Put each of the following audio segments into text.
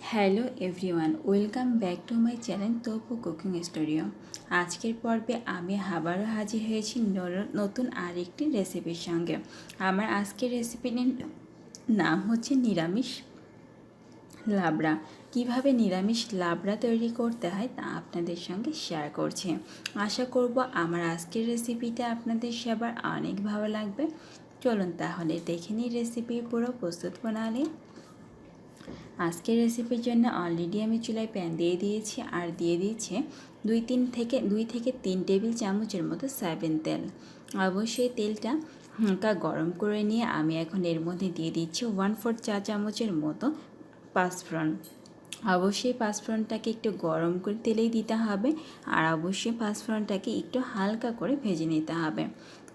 Hello everyone, welcome back to my channel Tapu cooking studio. আজকের পর্বে আমি আবারও হাজির হয়েছি নতুন আরেকটি রেসিপির সঙ্গে। আমার আজকের রেসিপির নাম হচ্ছে নিরামিষ লাবড়া। কিভাবে নিরামিষ লাবড়া তৈরি করতে হয় তা আপনাদের সঙ্গে শেয়ার করছি। আশা করব আমার আজকের রেসিপিটা আপনাদের সবার অনেক ভালো লাগবে। চলুন তাহলে দেখে নিই রেসিপির পুরো প্রস্তুত প্রণালী। আজকের রেসিপির জন্য অলরেডি আমি চুলায় প্যান দিয়ে দিয়েছি আর দিয়ে দিয়েছি দুই থেকে তিন টেবিল চামচের মতো সয়াবিন তেল। অবশ্যই তেলটা হালকা গরম করে নিয়ে আমি এখন এর মধ্যে দিয়ে দিচ্ছি 1/4 চা চামচের মতো পাঁচফোড়ন। অবশ্যই পাঁচফোড়নটাকে একটু গরম করে তেলেই দিতে হবে আর অবশ্যই পাঁচফোড়নটাকে একটু হালকা করে ভেজে নিতে হবে।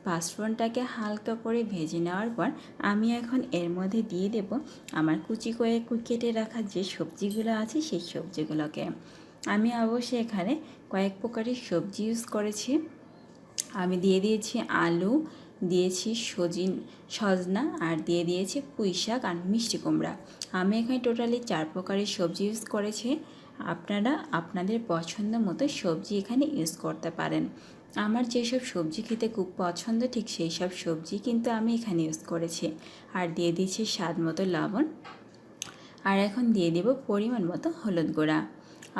পাঁচফোড়নটাকে হালকা করে ভেজে নেওয়ার পর আমি এখন এর মধ্যে দিয়ে দেব আমার কুচি করে কেটে রাখা যে সবজিগুলো আছে সেই সবজিগুলোকে। আমি অবশ্যই এখানে কয়েক প্রকারের সবজি ইউজ করেছি। আমি দিয়ে দিয়েছি আলু, দিয়েছি সজনা আর দিয়ে দিয়েছি পুঁই শাক আর মিষ্টি কুমড়া। আমি এখানে টোটালি 4 প্রকারের সবজি ইউজ করেছি। আপনারা আপনাদের পছন্দ মতো সবজি এখানে ইউজ করতে পারেন। আমার যেসব সবজি খেতে খুব পছন্দ ঠিক সেই সব সবজি কিন্তু আমি এখানে ইউজ করেছি। আর দিয়ে দিয়েছি স্বাদ মতো লবণ আর এখন দিয়ে দেব পরিমাণ মতো হলুদ গুঁড়া।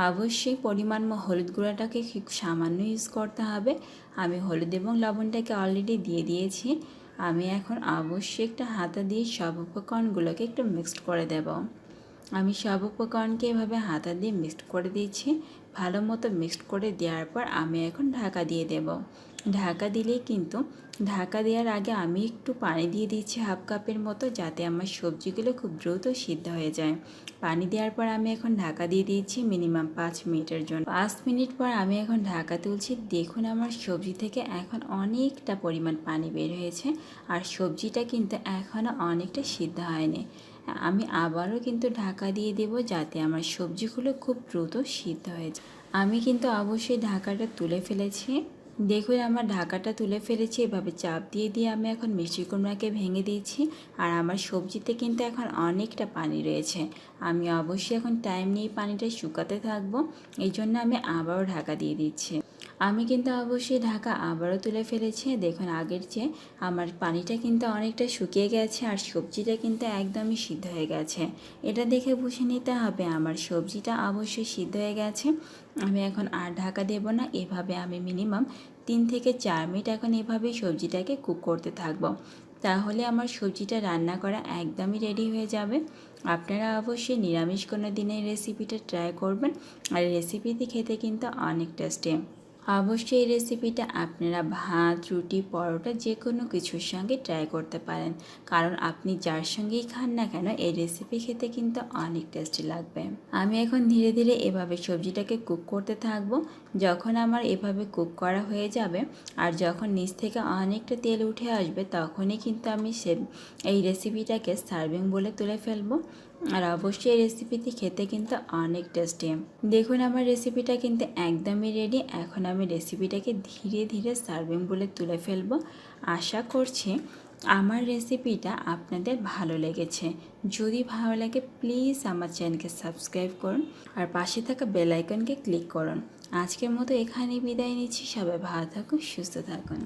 অবশ্যই পরিমাণ হলুদ গুঁড়াটাকে খুব সামান্য ইউজ করতে হবে। আমি হলুদ এবং লবণটাকে অলরেডি দিয়ে দিয়েছি। আমি এখন অবশ্যই একটা হাতা দিয়ে সব উপকরণগুলোকে একটু মিক্সড করে দেব। আমি সব উপকরণকে এভাবে হাতা দিয়ে মিক্সড করে দিয়েছি। ভালো মতো মিক্সড করে দেওয়ার পর আমি এখন ঢাকা দিয়ে দেব। ঢাকা দিলেই কিন্তু ঢাকা দেওয়ার আগে আমি একটু পানি দিয়ে দিচ্ছি 1/2 কাপের মতো, যাতে আমার সবজিগুলো খুব দ্রুত সিদ্ধ হয়ে যায়। পানি দেওয়ার পর আমি এখন ঢাকা দিয়ে দিয়েছি মিনিমাম 5 মিনিটের জন্য। 5 মিনিট পর আমি এখন ঢাকা তুলছি। দেখুন আমার সবজি থেকে এখন অনেকটা পরিমাণ পানি বের হয়েছে আর সবজিটা কিন্তু এখনও অনেকটা সিদ্ধ হয়নি। আমি আবারও কিন্তু ঢাকা দিয়ে দেব যাতে আমার সবজিগুলো খুব দ্রুত সিদ্ধ হয়ে যায়। আমি কিন্তু অবশ্যই ঢাকাটা তুলে ফেলেছি। দেখুন আমার ঢাকাটা তুলে ফেলেছি। এভাবে চাপ দিয়ে দিয়ে আমি এখন মিষ্টি কুমড়াকে ভেঙে দিয়েছি আর আমার সবজিতে কিন্তু এখন অনেকটা পানি রয়েছে। আমি অবশ্যই এখন টাইম নিয়ে পানিটা শুকাতে থাকবো, এই জন্য আমি আবারও ঢাকা দিয়ে দিচ্ছি। আমি কিন্তু অবশ্যই ঢাকা আবারও তুলে ফেলেছি। দেখুন আগের চেয়ে আমার পানিটা কিন্তু অনেকটা শুকিয়ে গেছে আর সবজিটা কিন্তু একদমই সিদ্ধ হয়ে গেছে। এটা দেখে বুঝে নিতে হবে আমার সবজিটা অবশ্যই সিদ্ধ হয়ে গেছে। আমি এখন আর ঢাকা দেব না। এভাবে আমি মিনিমাম 3 থেকে 4 মিনিট এখন এভাবে সবজিটাকে কুক করতে থাকবো। তাহলে আমার সবজিটা রান্না করা একদমই রেডি হয়ে যাবে। আপনারা অবশ্যই নিরামিষ কোনো দিনের রেসিপিটা ট্রাই করবেন আর রেসিপিটি খেতে কিন্তু অনেক টেস্টি। অবশ্যই এই রেসিপিটা আপনারা ভাত, রুটি, পরোটা যে কোনো কিছুর সঙ্গে ট্রাই করতে পারেন, কারণ আপনি যার সঙ্গেই খান না কেন এই রেসিপি খেতে কিন্তু অনেক টেস্টি লাগবে। আমি এখন ধীরে ধীরে এভাবে সবজিটাকে কুক করতে থাকবো। যখন আমার এভাবে কুক করা হয়ে যাবে আর যখন নিচ থেকে অনেকটা তেল উঠে আসবে তখনই কিন্তু আমি এই রেসিপিটাকে সার্ভিং বলে তুলে ফেলবো। আর অবশ্যই এই রেসিপিটি খেতে কিন্তু অনেক টেস্টি। দেখুন আমার রেসিপিটা কিন্তু একদমই রেডি। এখন আমি রেসিপিটাকে ধীরে ধীরে সার্ভিং বলে তুলে ফেলবো। আশা করছি আমার রেসিপিটা আপনাদের ভালো লেগেছে। যদি ভালো লাগে প্লিজ আমার চ্যানেলকে সাবস্ক্রাইব করুন আর পাশে থাকা বেল আইকনকে ক্লিক করুন। আজকের মতো এখানেই বিদায় নিচ্ছি। সবাই ভালো থাকুন, সুস্থ থাকুন।